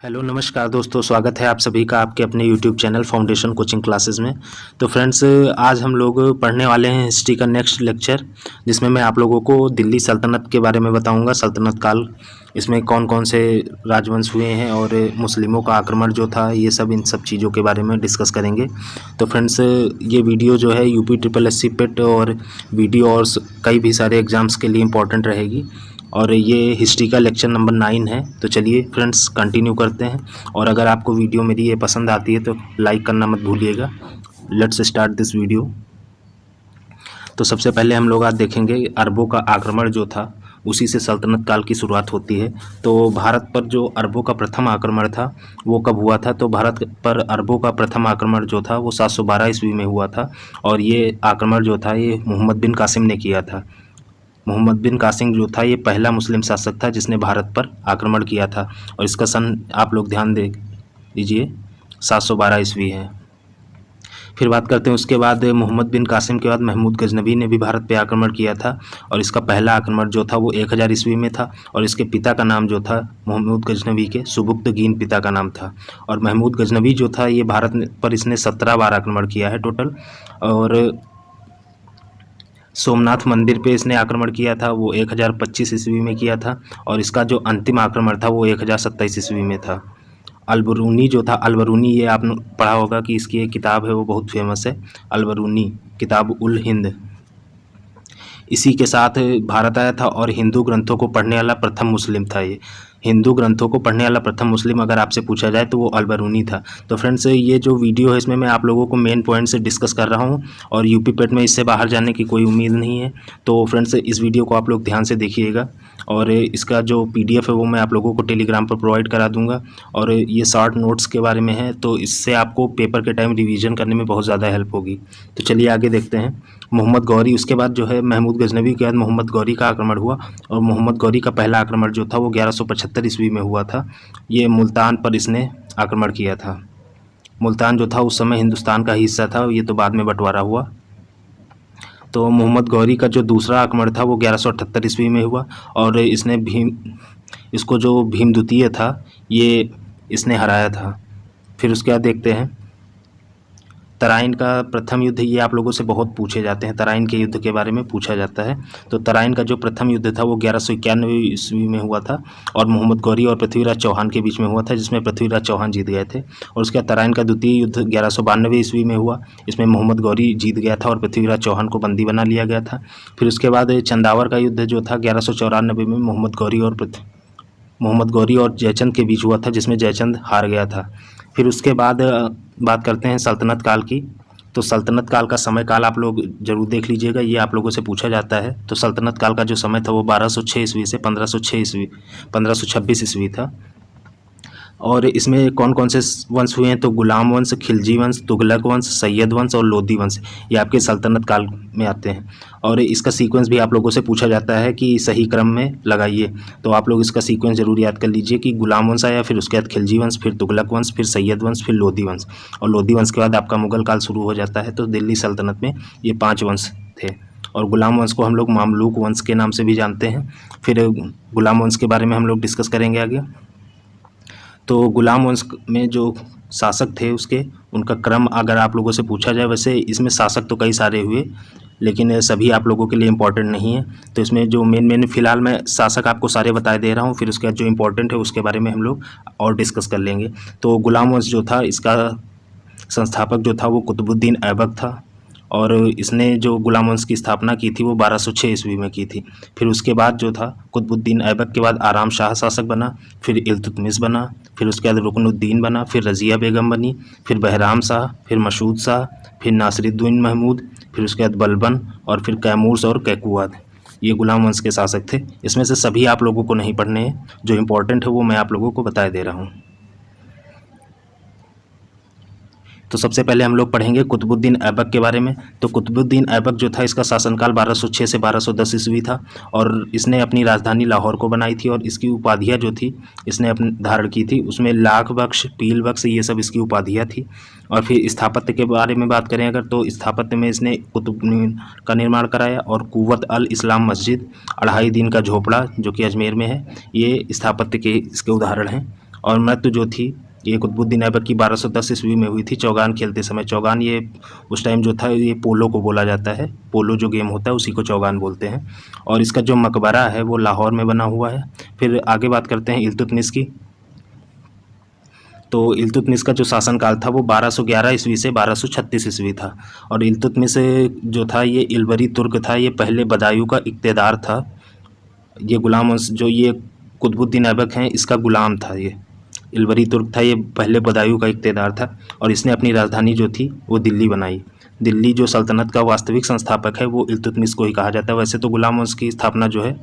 Hello नमस्कार दोस्तों, स्वागत है आप सभी का आपके अपने YouTube channel foundation coaching classes में। तो फ्रेंड्स, आज हम लोग पढ़ने वाले हैं हिस्ट्री का नेक्स्ट लेक्चर, जिसमें मैं आप लोगों को दिल्ली सल्तनत के बारे में बताऊंगा। सल्तनत काल, इसमें कौन कौन से राजवंश हुए हैं और मुस्लिमों का आक्रमण जो था, ये सब इन सब चीज़ों के बारे में डिस्कस करेंगे। तो फ्रेंड्स, ये वीडियो जो है यूपी ट्रिपल एस सी पेट और वीडियो और कई भी सारे एग्ज़ाम्स के लिए इम्पोर्टेंट रहेगी। और ये हिस्ट्री का लेक्चर नंबर 9 है। तो चलिए फ्रेंड्स, कंटिन्यू करते हैं। और अगर आपको वीडियो मेरी ये पसंद आती है तो लाइक करना मत भूलिएगा। Let's start this video. तो सबसे पहले हम लोग आज देखेंगे अरबों का आक्रमण जो था, उसी से सल्तनत काल की शुरुआत होती है। तो भारत पर जो अरबों का प्रथम आक्रमण था वो कब हुआ था? तो भारत पर अरबों का प्रथम आक्रमण जो था वो 712 ईस्वी में हुआ था। और ये आक्रमण जो था ये मोहम्मद बिन कासिम ने किया था। मोहम्मद बिन कासिम जो था ये पहला मुस्लिम शासक था जिसने भारत पर आक्रमण किया था। और इसका सन आप लोग ध्यान दे लीजिए, 712 ईस्वी है। फिर बात करते हैं उसके बाद मोहम्मद बिन कासिम के बाद महमूद गजनवी ने भी भारत पे आक्रमण किया था। और इसका पहला आक्रमण जो था वो 1000 ईस्वी में था। और इसके पिता का नाम जो था महमूद गजनवी के सुबुक्तगीन पिता का नाम था। और महमूद गजनवी जो था ये भारत पर इसने 17 बार आक्रमण किया है टोटल। और सोमनाथ मंदिर पे इसने आक्रमण किया था, वो 1025 ईस्वी में किया था। और इसका जो अंतिम आक्रमण था वो 1027 ईस्वी में था। अलबरूनी जो था, अलबरूनी ये आपने पढ़ा होगा कि इसकी एक किताब है वो बहुत फेमस है, अलबरूनी किताब उल हिंद। इसी के साथ भारत आया था और हिंदू ग्रंथों को पढ़ने वाला प्रथम मुस्लिम था। ये हिंदू ग्रंथों को पढ़ने वाला प्रथम मुस्लिम अगर आपसे पूछा जाए तो वो अलबरूनी था। तो फ्रेंड्स, ये जो वीडियो है इसमें मैं आप लोगों को मेन पॉइंट से डिस्कस कर रहा हूँ और यूपी पेट में इससे बाहर जाने की कोई उम्मीद नहीं है। तो फ्रेंड्स, इस वीडियो को आप लोग ध्यान से देखिएगा। और इसका जो PDF है वो मैं आप लोगों को टेलीग्राम पर प्रोवाइड करा दूंगा। और ये शॉर्ट नोट्स के बारे में है, तो इससे आपको पेपर के टाइम रिवीजन करने में बहुत ज़्यादा हेल्प होगी। तो चलिए आगे देखते हैं। मोहम्मद गौरी, उसके बाद जो है महमूद गजनवी के बाद मोहम्मद गौरी का आक्रमण हुआ। और मोहम्मद गौरी का पहला आक्रमण जो था वो 1175 ईस्वी में हुआ था। ये मुल्तान पर इसने आक्रमण किया था। मुल्तान जो था उस समय हिंदुस्तान का हिस्सा था, ये तो बाद में बंटवारा हुआ। तो मोहम्मद गौरी का जो दूसरा आक्रमण था वो 1178 ईस्वी में हुआ। और इसको जो भीम द्वितीय था ये इसने हराया था। फिर उसके बाद देखते हैं तराइन का प्रथम युद्ध। ये आप लोगों से बहुत पूछे जाते हैं, तराइन के युद्ध के बारे में पूछा जाता है। तो तराइन का जो प्रथम युद्ध था वो 1191 ईस्वी में हुआ था और मोहम्मद गौरी और पृथ्वीराज चौहान के बीच में हुआ था, जिसमें पृथ्वीराज चौहान जीत गए थे। और उसके बाद तराइन का द्वितीय युद्ध 1192 ईस्वी में हुआ। इसमें मोहम्मद गौरी जीत गया था और पृथ्वीराज चौहान को बंदी बना लिया गया था। फिर उसके बाद चंदावर का युद्ध जो था 1194 में मोहम्मद गौरी और जयचंद के बीच हुआ था, जिसमें जयचंद हार गया था। फिर उसके बाद बात करते हैं सल्तनत काल की। तो सल्तनत काल का समय काल आप लोग जरूर देख लीजिएगा, ये आप लोगों से पूछा जाता है। तो सल्तनत काल का जो समय था वो 1206 ईस्वी से 1526 ईस्वी था। और इसमें कौन कौन से वंश हुए हैं? तो गुलाम वंश, खिलजी वंश, तुगलक वंश, सैयद वंश और लोधी वंश, ये आपके सल्तनत काल में आते हैं। और इसका सीक्वेंस भी आप लोगों से पूछा जाता है कि सही क्रम में लगाइए। तो आप लोग इसका सीक्वेंस जरूर याद कर लीजिए कि गुलाम वंश आया, फिर उसके बाद खिलजी वंश, फिर तुगलक वंश, फिर सैयद वंश, फिर लोधी वंश। और लोधी वंश के बाद आपका मुगल काल शुरू हो जाता है। तो दिल्ली सल्तनत में ये 5 वंश थे। और गुलाम वंश को हम लोग मामलूक वंश के नाम से भी जानते हैं। फिर गुलाम वंश के बारे में हम लोग डिस्कस करेंगे आगे। तो गुलाम वंश में जो शासक थे उसके उनका क्रम अगर आप लोगों से पूछा जाए, वैसे इसमें शासक तो कई सारे हुए लेकिन सभी आप लोगों के लिए इम्पोर्टेंट नहीं है। तो इसमें जो मेन फिलहाल मैं शासक आपको सारे बताए दे रहा हूँ, फिर उसके बाद जो इम्पोर्टेंट है उसके बारे में हम लोग और डिस्कस कर लेंगे। तो गुलाम वंश जो था इसका संस्थापक जो था वो कुतुबुद्दीन ऐबक था। और इसने जो गुलाम वंश की स्थापना की थी वो 1206 ईस्वी में की थी। फिर उसके बाद जो था कुतुबुद्दीन ऐबक के बाद आराम शाह शासक बना, फिर इल्तुतमिश बना, फिर उसके बाद रुकनुद्दीन बना, फिर रज़िया बेगम बनी, फिर बहराम शाह, फिर मसूद शाह, फिर नासिरुद्दीन महमूद, फिर उसके बाद बलबन और फिर कैमूर्स और कैकुआद। ये गुलाम वंश के शासक थे। इसमें से सभी आप लोगों को नहीं पढ़ने हैं, जो इम्पोर्टेंट है वो मैं आप लोगों को बताए दे रहा हूँ। तो सबसे पहले हम लोग पढ़ेंगे कुतुबुद्दीन ऐबक के बारे में। तो कुतुबुद्दीन ऐबक जो था इसका शासनकाल 1206 से 1210 ईस्वी था। और इसने अपनी राजधानी लाहौर को बनाई थी और इसकी उपाधियाँ जो थी इसने अपने धारण की थी, उसमें लाख बख्श, पील बख्श, ये सब इसकी उपाधियाँ थी। और फिर स्थापत्य के बारे में बात करें अगर, तो स्थापत्य में इसने कुतुब मीनार का निर्माण कराया और कुव्वत अल इस्लाम मस्जिद, 2.5 दिन का झोपड़ा जो कि अजमेर में है, ये स्थापत्य के इसके उदाहरण हैं। और मृत्यु जो थी ये कुतुबुद्दीन ऐबक की 1210 ईस्वी में हुई थी, चौगान खेलते समय। चौगान ये उस टाइम जो था ये पोलो को बोला जाता है, पोलो जो गेम होता है उसी को चौगान बोलते हैं। और इसका जो मकबरा है वो लाहौर में बना हुआ है। फिर आगे बात करते हैं इल्तुतमिश की। तो इल्तुतमिश का जो शासनकाल था वो 1211 ईस्वी से 1236 ईस्वी था। और इल्तुतमिश जो था ये इल्बरी तुर्क था, ये पहले बदायूं का इक़्तेदार था। ये गुलाम वंश जो ये कुतुबुद्दीन ऐबक हैं इसका गुलाम था। ये इल्बरी तुर्क था, ये पहले बदायूं का इक़्तेदार था और इसने अपनी राजधानी जो थी वो दिल्ली बनाई। दिल्ली जो सल्तनत का वास्तविक संस्थापक है वो इल्तुतमिश को ही कहा जाता है। वैसे तो गुलाम वंश की स्थापना जो है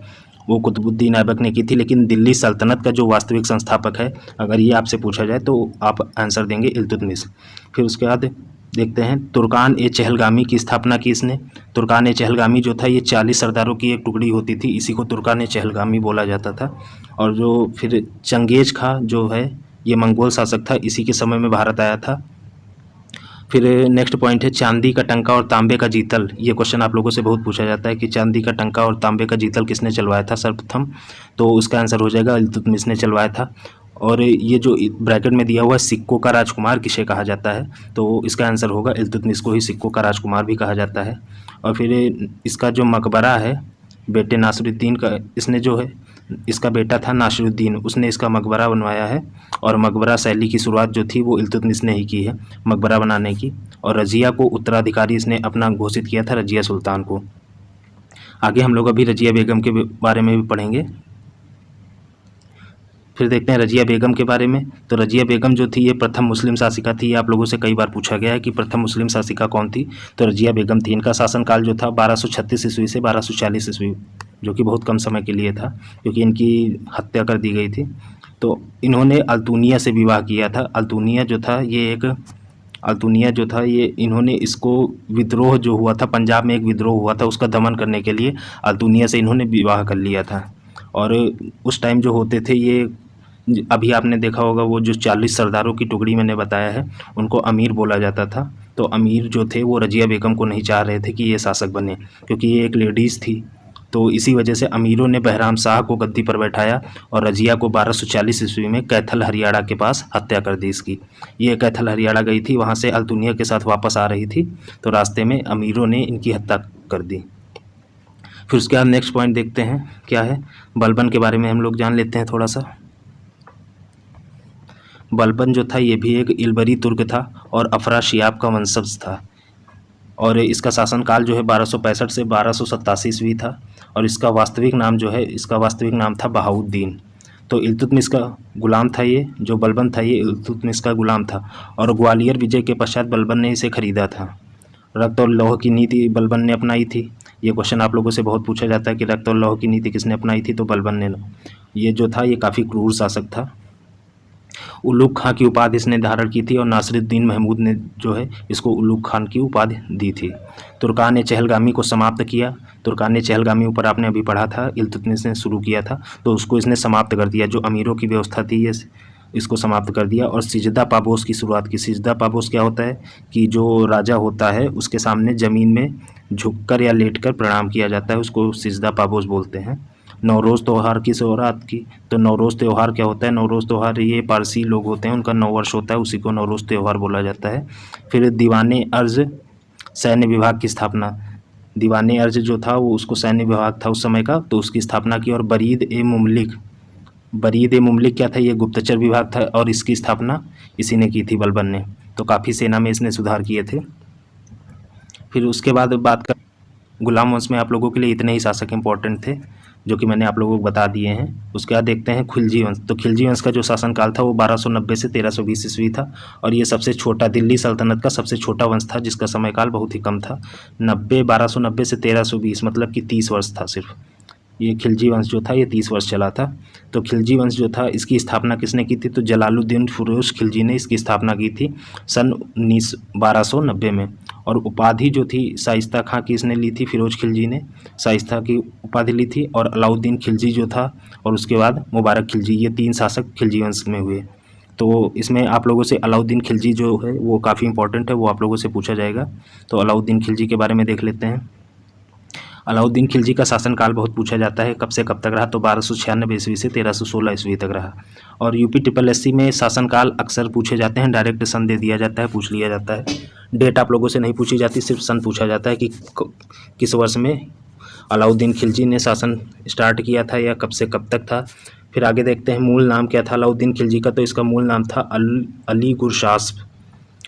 वो कुतुबुद्दीन ऐबक ने की थी, लेकिन दिल्ली सल्तनत का जो वास्तविक संस्थापक है अगर ये आपसे पूछा जाए तो आप आंसर देंगे इल्तुतमिश। फिर उसके बाद देखते हैं तुर्कान ए चहलगामी की स्थापना की इसने। तुर्कान ए चहलगामी जो था ये 40 सरदारों की एक टुकड़ी होती थी, इसी को तुर्कान ए चहलगामी बोला जाता था। और जो फिर चंगेज खां जो है ये मंगोल शासक था, इसी के समय में भारत आया था। फिर नेक्स्ट पॉइंट है चांदी का टंका और तांबे का जीतल। ये क्वेश्चन आप लोगों से बहुत पूछा जाता है कि चांदी का टंका और तांबे का जीतल किसने चलवाया था सर्वप्रथम, तो उसका आंसर हो जाएगा इल्तुतमिश ने चलवाया था। और ये जो ब्रैकेट में दिया हुआ है सिक्कों का राजकुमार किसे कहा जाता है, तो इसका आंसर होगा इल्तुतमिश को ही सिक्कों का राजकुमार भी कहा जाता है। और फिर इसका जो मकबरा है बेटे नासिरुद्दीन का, इसने जो है इसका बेटा था नासिरुद्दीन, उसने इसका मकबरा बनवाया है। और मकबरा शैली की शुरुआत जो थी वो इल्तुतमिश ने ही की है मकबरा बनाने की। और रजिया को उत्तराधिकारी इसने अपना घोषित किया था, रजिया सुल्तान को। आगे हम लोग अभी रजिया बेगम के बारे में भी पढ़ेंगे। फिर देखते हैं रजिया बेगम के बारे में। तो रजिया बेगम जो थी ये प्रथम मुस्लिम शासिका थी। ये आप लोगों से कई बार पूछा गया है कि प्रथम मुस्लिम शासिका कौन थी, तो रजिया बेगम थी। इनका शासनकाल जो था 1236 ईस्वी से 1240 ईस्वी, जो कि बहुत कम समय के लिए था क्योंकि इनकी हत्या कर दी गई थी। तो इन्होंने अल्तुनिया से विवाह किया था। अल्तुनिया जो था ये इन्होंने इसको विद्रोह जो हुआ था, पंजाब में एक विद्रोह हुआ था उसका दमन करने के लिए अल्तुनिया से इन्होंने विवाह कर लिया था। और उस टाइम जो होते थे ये, अभी आपने देखा होगा वो जो 40 सरदारों की टुकड़ी मैंने बताया है उनको अमीर बोला जाता था। तो अमीर जो थे वो रजिया बेगम को नहीं चाह रहे थे कि ये शासक बने, क्योंकि ये एक लेडीज़ थी। तो इसी वजह से अमीरों ने बहराम शाह को गद्दी पर बैठाया और रजिया को 1240 ईस्वी में कैथल हरियाणा के पास हत्या कर दी इसकी। ये कैथल हरियाणा गई थी, वहाँ से अल्तुनिया के साथ वापस आ रही थी, तो रास्ते में अमीरों ने इनकी हत्या कर दी। फिर उसके बाद नेक्स्ट पॉइंट देखते हैं क्या है, बलबन के बारे में हम लोग जान लेते हैं थोड़ा सा। बलबन जो था ये भी एक इल्बरी तुर्क था और अफराशियाब का वंशज था। और इसका शासनकाल जो है 1265 से 1287 ईस्वी था। और इसका वास्तविक नाम था बहाउद्दीन। तो इल्तुतमिश का गुलाम था ये, जो बलबन था ये इल्तुतमिश का गुलाम था। और ग्वालियर विजय के पश्चात बलबन ने इसे खरीदा था। रक्त और लौह की नीति बलबन ने अपनाई थी। ये क्वेश्चन आप लोगों से बहुत पूछा जाता है कि रक्त और लौह की नीति किसने अपनाई थी, तो बलबन ने। ये जो था ये काफ़ी क्रूर शासक था। उलुग खां की उपाधि इसने धारण की थी और नासिरुद्दीन महमूद ने जो है इसको उलुग खान की उपाधि दी थी। तुर्कान ए चहलगामी को समाप्त किया। तुर्कान ए चहलगामी ऊपर आपने अभी पढ़ा था, इल्तुतमिश ने शुरू किया था, तो उसको इसने समाप्त कर दिया। जो अमीरों की व्यवस्था थी ये इसको समाप्त कर दिया और सिजदा पाबोस की शुरुआत की। सिजदा पाबोस क्या होता है कि जो राजा होता है उसके सामने ज़मीन में झुककर या लेटकर प्रणाम किया जाता है, उसको सिजदा पाबोस बोलते हैं। नवरोज़ त्यौहार की शुरुआत की। तो नवरोज़ त्यौहार क्या होता है, नवरोज़ त्यौहार ये पारसी लोग होते हैं, उनका नववर्ष होता है, उसी को नवरोज़ त्यौहार बोला जाता है। फिर दीवाने अर्ज सैन्य विभाग की स्थापना। दीवाने अर्ज जो था वो उसको सैन्य विभाग था उस समय का, तो उसकी स्थापना की। और बरीद ए मुमलिक क्या था, ये गुप्तचर विभाग था और इसकी स्थापना इसी ने की थी, बलबन ने। तो काफ़ी सेना में इसने सुधार किए थे। फिर उसके बाद बात कर गुलाम वंश में आप लोगों के लिए इतने ही शासक इंपॉर्टेंट थे जो कि मैंने आप लोगों को बता दिए हैं। उसके बाद देखते हैं खिलजी वंश। तो खिलजी वंश का जो शासनकाल था वो 1290 से 1320 ईस्वी था और ये सबसे छोटा, दिल्ली सल्तनत का सबसे छोटा वंश था जिसका समयकाल बहुत ही कम था। 1290 से 1320 मतलब कि 30 वर्ष था सिर्फ। ये खिलजी वंश जो था ये 30 वर्ष चला था। तो खिलजी वंश जो था इसकी स्थापना किसने की थी, तो जलालुद्दीन फिरोज खिलजी ने इसकी स्थापना की थी सन 1290 में। और उपाधि जो थी शाइस्ता खां की इसने ली थी, फिरोज खिलजी ने शाइस्ता की उपाधि ली थी। और अलाउद्दीन खिलजी जो था और उसके बाद मुबारक खिलजी, ये 3 शासक खिलजी वंश में हुए। तो इसमें आप लोगों से अलाउद्दीन खिलजी जो है वो काफ़ी इंपॉर्टेंट है, वो आप लोगों से पूछा जाएगा। तो अलाउद्दीन खिलजी के बारे में देख लेते हैं। अलाउद्दीन खिलजी का शासनकाल बहुत पूछा जाता है, कब से कब तक रहा, तो 1296 ईस्वी से 1316 ईस्वी तक रहा। और यूपी ट्रिपल एससी में शासनकाल अक्सर पूछे जाते हैं, डायरेक्ट सन दे दिया जाता है, पूछ लिया जाता है। डेट आप लोगों से नहीं पूछी जाती, सिर्फ सन पूछा जाता है कि किस वर्ष में अलाउद्दीन खिलजी ने शासन स्टार्ट किया था या कब से कब तक था। फिर आगे देखते हैं मूल नाम क्या था अलाउद्दीन खिलजी का, तो इसका मूल नाम था अली गुरशास्प,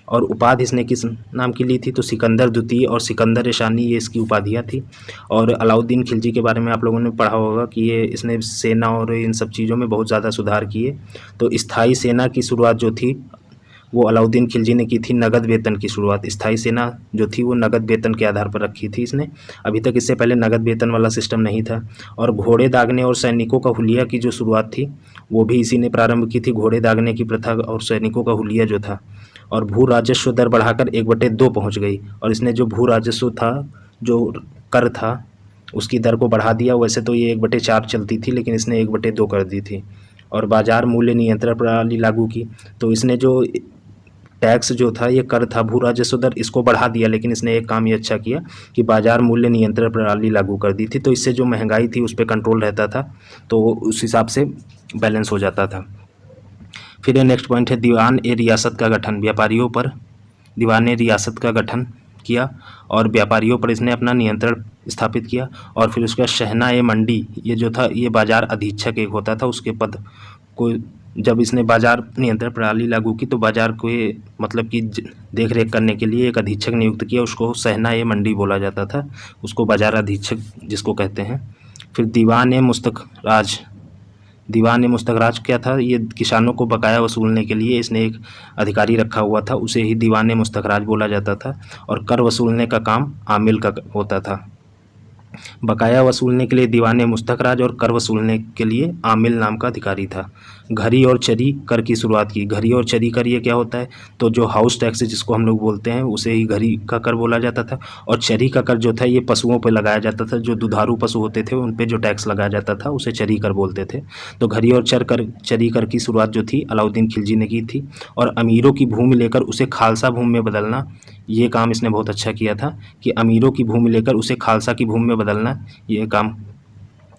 और उपाधि इसने किस नाम की ली थी, तो सिकंदर द्वितीय और सिकंदर ईशानी, ये इसकी उपाधियाँ थी। और अलाउद्दीन खिलजी के बारे में आप लोगों ने पढ़ा होगा कि ये इसने सेना और इन सब चीज़ों में बहुत ज़्यादा सुधार किए। तो स्थायी सेना की शुरुआत जो थी वो अलाउद्दीन खिलजी ने की थी, नगद वेतन की शुरुआत। स्थायी सेना जो थी वो नगद वेतन के आधार पर रखी थी इसने, अभी तक इससे पहले नगद वेतन वाला सिस्टम नहीं था। और घोड़े दागने और सैनिकों का हुलिया की जो शुरुआत थी वो भी इसी ने प्रारंभ की थी, घोड़े दागने की प्रथा और सैनिकों का हुलिया जो था। और भू राजस्व दर बढ़ाकर 1/2 पहुँच गई, और इसने जो भू राजस्व था, जो कर था, उसकी दर को बढ़ा दिया। वैसे तो ये 1/4 चलती थी, लेकिन इसने 1/2 कर दी थी। और बाजार मूल्य नियंत्रण प्रणाली लागू की, तो इसने जो टैक्स जो था, ये कर था, भू राजस्व दर, इसको बढ़ा दिया, लेकिन इसने एक काम ये अच्छा किया कि बाजार मूल्य नियंत्रण प्रणाली लागू कर दी थी। तो इससे जो महंगाई थी उस पर कंट्रोल रहता था, तो उस हिसाब से बैलेंस हो जाता था। फिर नेक्स्ट पॉइंट है दीवान ए रियासत का गठन। व्यापारियों पर दीवान ए रियासत का गठन किया और व्यापारियों पर इसने अपना नियंत्रण स्थापित किया। और फिर उसका शहना ए मंडी, ये जो था ये बाजार अधीक्षक एक होता था, उसके पद को जब इसने बाजार नियंत्रण प्रणाली लागू की तो बाजार को ये मतलब कि देख रेख करने के लिए एक अधीक्षक नियुक्त किया, उसको शहना ए मंडी बोला जाता था, उसको बाजार अधीक्षक जिसको कहते हैं। फिर दीवान ए मुस्तखराज, दीवान ए मुस्तखराज क्या था, ये किसानों को बकाया वसूलने के लिए इसने एक अधिकारी रखा हुआ था, उसे ही दीवान ए मुस्तखराज बोला जाता था। और कर वसूलने का काम आमिल का होता था। बकाया वसूलने के लिए दीवान ए मुस्तखराज और कर वसूलने के लिए आमिल नाम का अधिकारी था। घरी और चरी कर की शुरुआत की। घरी और चरी कर ये क्या होता है, तो जो हाउस टैक्स जिसको हम लोग बोलते हैं उसे ही घरी का कर बोला जाता था। और चरी का कर जो था ये पशुओं पर लगाया जाता था, जो दुधारू पशु होते थे उन पर जो टैक्स लगाया जाता था उसे चरी कर बोलते थे। तो घरी और चरी कर की शुरुआत जो थी अलाउद्दीन खिलजी ने की थी। और अमीरों की भूमि लेकर उसे खालसा भूमि में बदलना, ये काम इसने बहुत अच्छा किया था कि अमीरों की भूमि लेकर उसे खालसा की भूमि में बदलना। ये काम,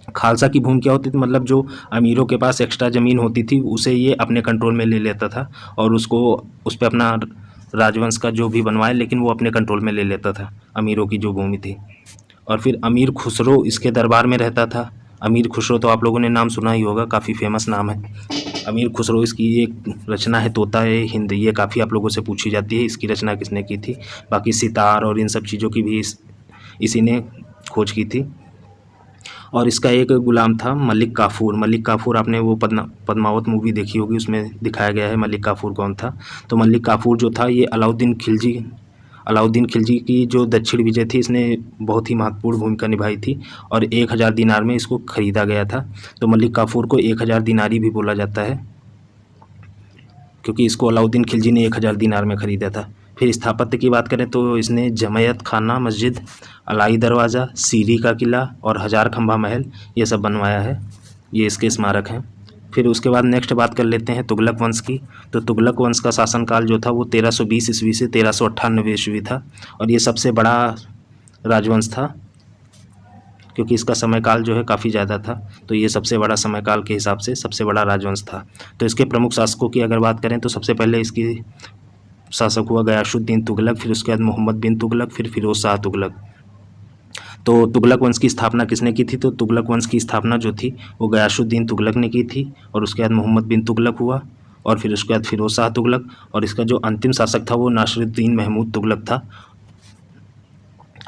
खालसा की भूमि क्या होती थी, मतलब जो अमीरों के पास एक्स्ट्रा ज़मीन होती थी उसे ये अपने कंट्रोल में ले लेता था और उसको उस पर अपना राजवंश का जो भी बनवाए, लेकिन वो अपने कंट्रोल में ले लेता था अमीरों की जो भूमि थी। और फिर अमीर खुसरो इसके दरबार में रहता था। अमीर खुसरो तो आप लोगों ने नाम सुना ही होगा, काफ़ी फेमस नाम है अमीर खुसरो। इसकी एक रचना है तोता है हिंद, ये काफ़ी आप लोगों से पूछी जाती है, इसकी रचना किसने की थी। बाकी सितार और इन सब चीज़ों की भी इसी ने खोज की थी। और इसका एक गुलाम था मलिक काफूर। मलिक काफूर आपने वो पद्मावत मूवी देखी होगी, उसमें दिखाया गया है मलिक काफूर कौन था। तो मलिक काफूर जो था ये अलाउद्दीन खिलजी की जो दक्षिण विजय थी इसने बहुत ही महत्वपूर्ण भूमिका निभाई थी और 1000 दिनार में इसको खरीदा गया था। तो मलिक काफूर को 1000 दिनारी भी बोला जाता है क्योंकि इसको अलाउद्दीन खिलजी ने 1000 दिनार में खरीदा था। फिर स्थापत्य की बात करें तो इसने जमयत खाना मस्जिद, अलाई दरवाज़ा, सीरी का किला और 1000 खंभा महल ये सब बनवाया है, ये इसके स्मारक हैं। फिर उसके बाद नेक्स्ट बात कर लेते हैं तुगलक वंश की। तो तुगलक वंश का शासनकाल जो था वो 1320 ईस्वी से 1398 ईस्वी था और ये सबसे बड़ा राजवंश था क्योंकि इसका समयकाल जो है काफ़ी ज़्यादा था। तो ये सबसे बड़ा समयकाल के हिसाब से सबसे बड़ा राजवंश था। तो इसके प्रमुख शासकों की अगर बात करें तो सबसे पहले इसकी शासक हुआ गयासुद्दीन तुगलक, फिर उसके बाद मोहम्मद बिन तुगलक, फिर फिरोज शाह तुगलक। तो तुगलक वंश की स्थापना किसने की थी, तो तुगलक वंश की स्थापना जो थी वो गयासुद्दीन तुगलक ने की थी और उसके बाद मोहम्मद बिन तुगलक हुआ और फिर उसके बाद फिरोज शाह तुगलक और इसका जो अंतिम शासक था वो नासिरुद्दीन महमूद तुगलक था।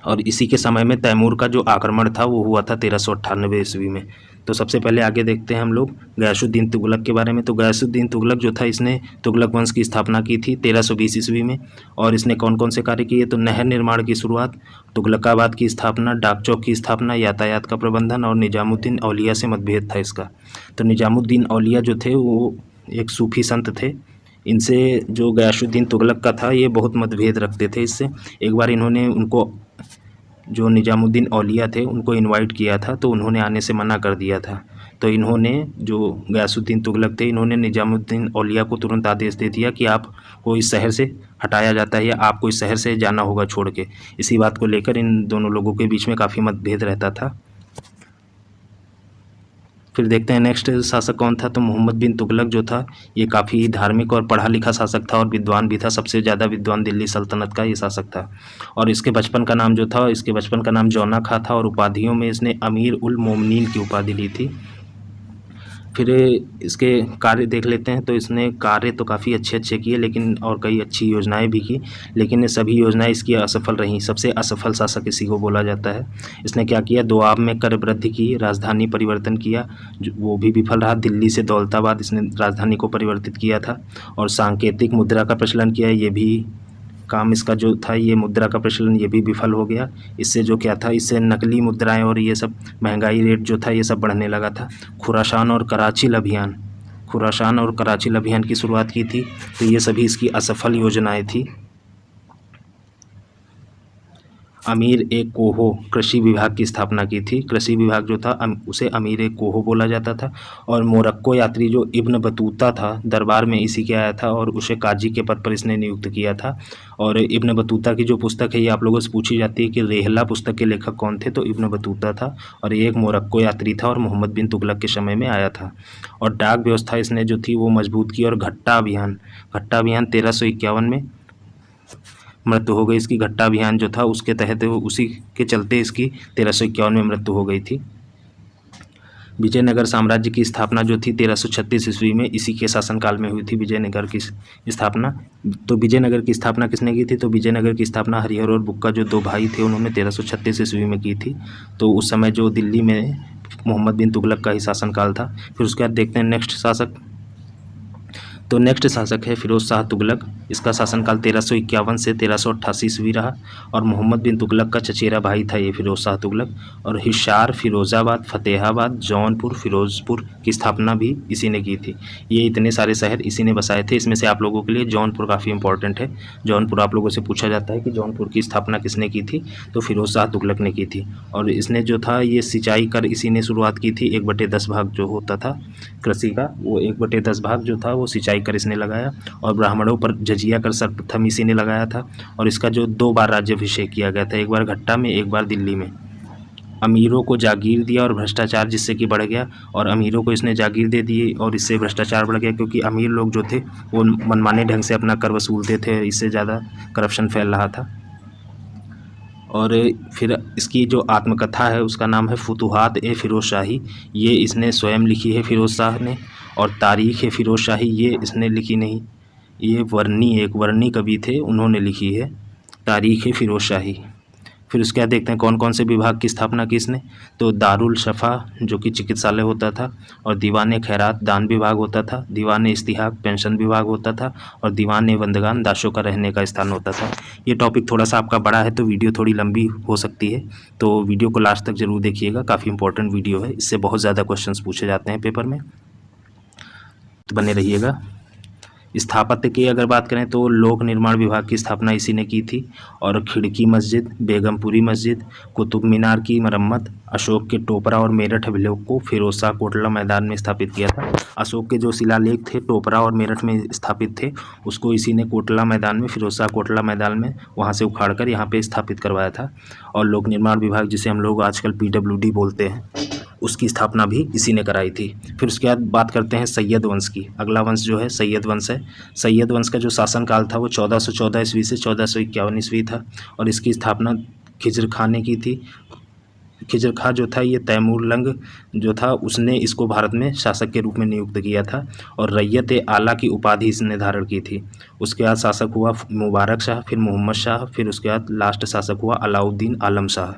और इसी के समय में तैमूर का जो आक्रमण था वो हुआ था 1398 ईस्वी में। तो सबसे पहले आगे देखते हैं हम लोग गयासुद्दीन तुगलक के बारे में। तो गयासुद्दीन तुगलक जो था इसने तुगलक वंश की स्थापना की थी 1320 ईस्वी में और इसने कौन कौन से कार्य किए, तो नहर निर्माण की शुरुआत, तुगलकाबाद की स्थापना, डाक चौक की स्थापना, यातायात का प्रबंधन और निजामुद्दीन औलिया से मतभेद था इसका। तो निजामुद्दीन औलिया जो थे वो एक सूफी संत थे, इनसे जो गयासुद्दीन तुगलक का था ये बहुत मतभेद रखते थे इससे। एक बार इन्होंने उनको जो निजामुद्दीन औलिया थे उनको इनवाइट किया था तो उन्होंने आने से मना कर दिया था तो इन्होंने, जो गयासुद्दीन तुगलक थे, इन्होंने निजामुद्दीन औलिया को तुरंत आदेश दे दिया कि आपको इस शहर से हटाया जाता है या आपको इस शहर से जाना होगा छोड़ के। इसी बात को लेकर इन दोनों लोगों के बीच में काफ़ी मतभेद रहता था। फिर देखते हैं नेक्स्ट शासक कौन था। तो मोहम्मद बिन तुगलक जो था ये काफ़ी धार्मिक और पढ़ा लिखा शासक था और विद्वान भी था। सबसे ज़्यादा विद्वान दिल्ली सल्तनत का ये शासक था। और इसके बचपन का नाम जो था, इसके बचपन का नाम जौना खां था और उपाधियों में इसने अमीर उल मोमिनीन की उपाधि ली थी। फिर इसके कार्य देख लेते हैं। तो इसने कार्य तो काफ़ी अच्छे किए, लेकिन और कई अच्छी योजनाएं भी की, लेकिन ये सभी योजनाएं इसकी असफल रहीं। सबसे असफल शासक इसी को बोला जाता है। इसने क्या किया, दोआब में कर वृद्धि की, राजधानी परिवर्तन किया, जो वो भी विफल रहा। दिल्ली से दौलताबाद इसने राजधानी को परिवर्तित किया था। और सांकेतिक मुद्रा का प्रचलन किया, ये भी काम इसका जो था, ये मुद्रा का प्रचलन ये भी विफल हो गया। इससे जो क्या था, इससे नकली मुद्राएं और ये सब महंगाई रेट जो था ये सब बढ़ने लगा था। खुरासान और कराची अभियान की शुरुआत की थी। तो ये सभी इसकी असफल योजनाएं थी। अमीर ए कोहो कृषि विभाग की स्थापना की थी। कृषि विभाग जो था उसे अमीर ए कोहो बोला जाता था। और मोरक्को यात्री जो इब्न बतूता था, दरबार में इसी के आया था और उसे काजी के पद पर इसने नियुक्त किया था। और इब्न बतूता की जो पुस्तक है ये आप लोगों से पूछी जाती है कि रेहला पुस्तक के लेखक कौन थे, तो इब्न बतूता था और ये एक मोरक्को यात्री था और मोहम्मद बिन तुगलक के समय में आया था। और डाक व्यवस्था इसने जो थी वो मजबूत की। और घट्टा अभियान 1351 में मृत्यु हो गई इसकी। घट्टा अभियान जो था उसके तहत, उसी के चलते इसकी 1351 में मृत्यु हो गई थी। विजयनगर साम्राज्य की स्थापना जो थी 1336 ईस्वी में इसी के शासनकाल में हुई थी विजयनगर की स्थापना। तो विजयनगर की स्थापना किसने की थी, तो विजयनगर की स्थापना हरिहर और बुक्का जो दो भाई थे उन्होंने 1336 ईस्वी में की थी। तो उस समय जो दिल्ली में मोहम्मद बिन तुगलक का ही शासनकाल था। फिर उसके बाद देखते हैं नेक्स्ट शासक। तो नेक्स्ट शासक है फिरोज शाह तुगलक। इसका शासनकाल 1351 से 1388 ईस्वी रहा। और मोहम्मद बिन तुगलक का चचेरा भाई था ये फिरोज शाह तुगलक। और हिसार, फिरोज़ाबाद, फतेहाबाद, जौनपुर, फिरोजपुर की स्थापना भी इसी ने की थी। ये इतने सारे शहर इसी ने बसाए थे। इसमें से आप लोगों के लिए जौनपुर काफ़ी इंपॉर्टेंट है। जौनपुर आप लोगों से पूछा जाता है कि जौनपुर की स्थापना किसने की थी, तो फिरोज शाह तुगलक ने की थी। और इसने जो था ये सिंचाई कर इसी ने शुरुआत की थी। 1/10 भाग जो होता था कृषि का, वो 1/10 भाग जो था वो सिंचाई कर इसने लगाया। और ब्राह्मणों पर जजिया कर सर्वप्रथम इसी ने लगाया था। और इसका जो 2 बार राज्याभिषेक किया गया था, एक बार घट्टा में, एक बार दिल्ली में। अमीरों को जागीर दिया और भ्रष्टाचार जिससे कि बढ़ गया। और अमीरों को इसने जागीर दे दी और इससे भ्रष्टाचार बढ़ गया, क्योंकि अमीर लोग जो थे वो मनमाने ढंग से अपना कर वसूलते थे। इससे ज़्यादा करप्शन फैल रहा था। और फिर इसकी जो आत्मकथा है उसका नाम है फुतुहात ए फ़िरोज़ शाही। ये इसने स्वयं लिखी है फिरोज़ शाह ने। और तारीख़ ए फ़िरोज़ शाही ये इसने लिखी नहीं, ये एक वर्णी कवि थे, उन्होंने लिखी है तारीख़ ए फ़िरोज़ शाही। फिर उसके बाद देखते हैं कौन कौन से विभाग की स्थापना की इसने। तो दारुल शफ़ा जो कि चिकित्सालय होता था, और दीवान खैरात दान विभाग होता था, दीवान इस्तिहाक पेंशन विभाग होता था, और दीवान बंदगान दासों का रहने का स्थान होता था। ये टॉपिक थोड़ा सा आपका बड़ा है तो वीडियो थोड़ी लंबी हो सकती है, तो वीडियो को लास्ट तक ज़रूर देखिएगा। काफ़ी इंपॉर्टेंट वीडियो है, इससे बहुत ज़्यादा क्वेश्चंस पूछे जाते हैं पेपर में, तो बने रहिएगा। स्थापत्य की अगर बात करें तो लोक निर्माण विभाग की स्थापना इसी ने की थी। और खिड़की मस्जिद, बेगमपुरी मस्जिद, कुतुब मीनार की मरम्मत, अशोक के टोपरा और मेरठ अभिलेख को फिरोज शाह कोटला मैदान में स्थापित किया था। अशोक के जो शिलालेख थे टोपरा और मेरठ में स्थापित थे, उसको इसी ने कोटला मैदान में, फिरोज शाह कोटला मैदान में वहाँ से उखाड़ कर यहाँ पर स्थापित करवाया था। और लोक निर्माण विभाग जिसे हम लोग आजकल PWD बोलते हैं, उसकी स्थापना भी इसी ने कराई थी। फिर उसके बाद बात करते हैं सैयद वंश की। अगला वंश जो है सैयद वंश है। सैयद वंश का जो शासनकाल था वो 1414 ईस्वी से 1451 ईस्वी था। और इसकी स्थापना खिजर खां ने की थी। खिजर खां जो था ये तैमूरलंग जो था उसने इसको भारत में शासक के रूप में नियुक्त किया था। और रैयत आला की उपाधि इसने धारण की थी। उसके बाद शासक हुआ मुबारक शाह, फिर मोहम्मद शाह, फिर उसके बाद लास्ट शासक हुआ अलाउद्दीन आलम शाह।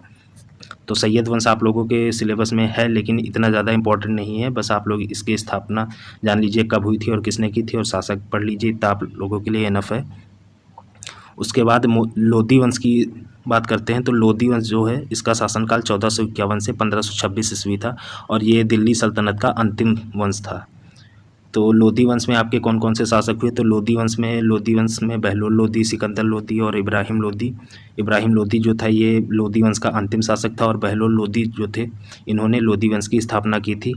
तो सैयद वंश आप लोगों के सिलेबस में है, लेकिन इतना ज़्यादा इंपॉर्टेंट नहीं है। बस आप लोग इसकी स्थापना जान लीजिए कब हुई थी और किसने की थी, और शासक पढ़ लीजिए, इतना आप लोगों के लिए इनफ है। उसके बाद लोधी वंश की बात करते हैं। तो लोधी वंश जो है इसका शासनकाल 1451 से 1526 ईस्वी था। और ये दिल्ली सल्तनत का अंतिम वंश था। तो लोधी वंश में आपके कौन कौन से शासक हुए, तो लोधी वंश में बहलोल लोधी, सिकंदर लोधी और इब्राहिम लोधी। इब्राहिम लोधी जो था ये लोधी वंश का अंतिम शासक था। और बहलोल लोधी जो थे इन्होंने लोधी वंश की स्थापना की थी।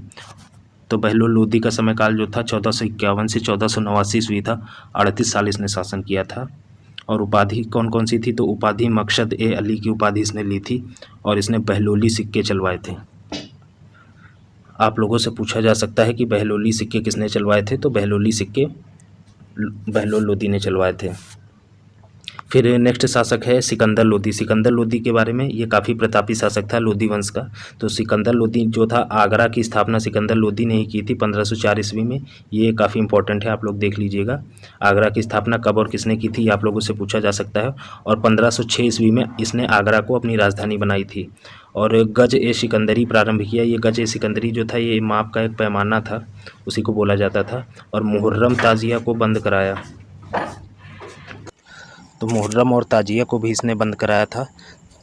तो बहलोल लोदी का समयकाल जो था 1451 से 1489 ईस्वी था। 38 साल इसने शासन किया था। और उपाधि कौन कौन सी थी, तो उपाधि मकसद ए अली की उपाधि इसने ली थी और इसने बहलोली सिक्के चलवाए थे। आप लोगों से पूछा जा सकता है कि बहलोली सिक्के किसने चलवाए थे, तो बहलोली सिक्के बहलोल लोदी ने चलवाए थे। फिर नेक्स्ट शासक है सिकंदर लोदी। सिकंदर लोदी के बारे में, ये काफ़ी प्रतापी शासक था लोदी वंश का। तो सिकंदर लोदी जो था, आगरा की स्थापना सिकंदर लोदी ने ही की थी 1504 ईस्वी में। ये काफ़ी इंपॉर्टेंट है, आप लोग देख लीजिएगा। आगरा की स्थापना कब और किसने की थी, आप लोगों से पूछा जा सकता है। और 1506 ईस्वी में इसने आगरा को अपनी राजधानी बनाई थी और गज ए सिकंदरी प्रारंभ किया। ये गज ए सिकंदरी जो था, ये माप का एक पैमाना था, उसी को बोला जाता था। और मुहर्रम ताजिया को बंद कराया। तो मुहर्रम और ताजिया को भी इसने बंद कराया था।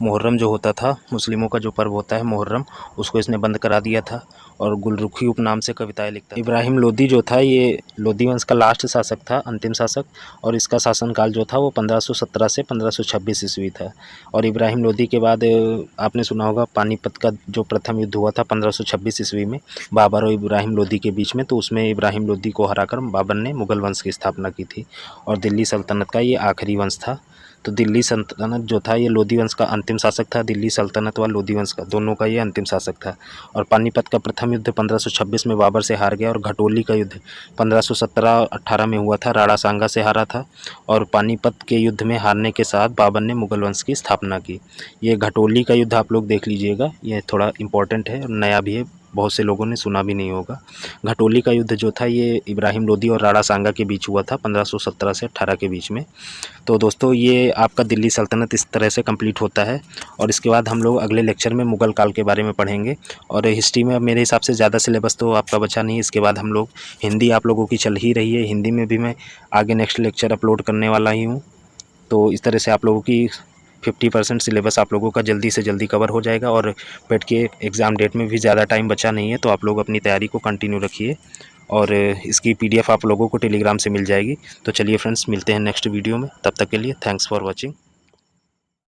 मुहर्रम जो होता था, मुस्लिमों का जो पर्व होता है मुहर्रम, उसको इसने बंद करा दिया था। और गुलरुखी उपनाम से कविताएं लिखता था। इब्राहिम लोदी जो था, ये लोदी वंश का लास्ट शासक था, अंतिम शासक। और इसका शासनकाल जो था वो 1517 से 1526 ईस्वी था। और इब्राहिम लोदी के बाद आपने सुना होगा पानीपत का जो प्रथम युद्ध हुआ था 1526 ईस्वी में बाबर और इब्राहिम लोदी के बीच में। तो उसमें इब्राहिम लोदी को हराकर बाबर ने मुगल वंश की स्थापना की थी और दिल्ली सल्तनत का ये आखिरी वंश था। तो दिल्ली सल्तनत जो था, ये लोदी वंश का अंतिम शासक था। दिल्ली सल्तनत व लोदी वंश का, दोनों का ये अंतिम शासक था। और पानीपत का प्रथम युद्ध 1526 में बाबर से हार गया। और घटोली का युद्ध 1517-18 में हुआ था, राणा सांगा से हारा था। और पानीपत के युद्ध में हारने के साथ बाबर ने मुगल वंश की स्थापना की। ये घटोली का युद्ध आप लोग देख लीजिएगा, ये थोड़ा इंपॉर्टेंट है और नया भी है, बहुत से लोगों ने सुना भी नहीं होगा। घटोली का युद्ध जो था, ये इब्राहिम लोदी और राणा सांगा के बीच हुआ था 1517 से 18 के बीच में। तो दोस्तों, ये आपका दिल्ली सल्तनत इस तरह से कंप्लीट होता है। और इसके बाद हम लोग अगले लेक्चर में मुगल काल के बारे में पढ़ेंगे। और हिस्ट्री में मेरे हिसाब से ज़्यादा सिलेबस तो आपका बचा नहीं। इसके बाद हम लोग हिंदी आप लोगों की चल ही रही है, हिंदी में भी मैं आगे नेक्स्ट लेक्चर अपलोड करने वाला ही हूँ। तो इस तरह से आप लोगों की 50% सिलेबस आप लोगों का जल्दी से जल्दी कवर हो जाएगा। और पेट के एग्ज़ाम डेट में भी ज़्यादा टाइम बचा नहीं है, तो आप लोग अपनी तैयारी को कंटिन्यू रखिए। और इसकी PDF आप लोगों को टेलीग्राम से मिल जाएगी। तो चलिए फ्रेंड्स, मिलते हैं नेक्स्ट वीडियो में। तब तक के लिए थैंक्स फॉर वॉचिंग।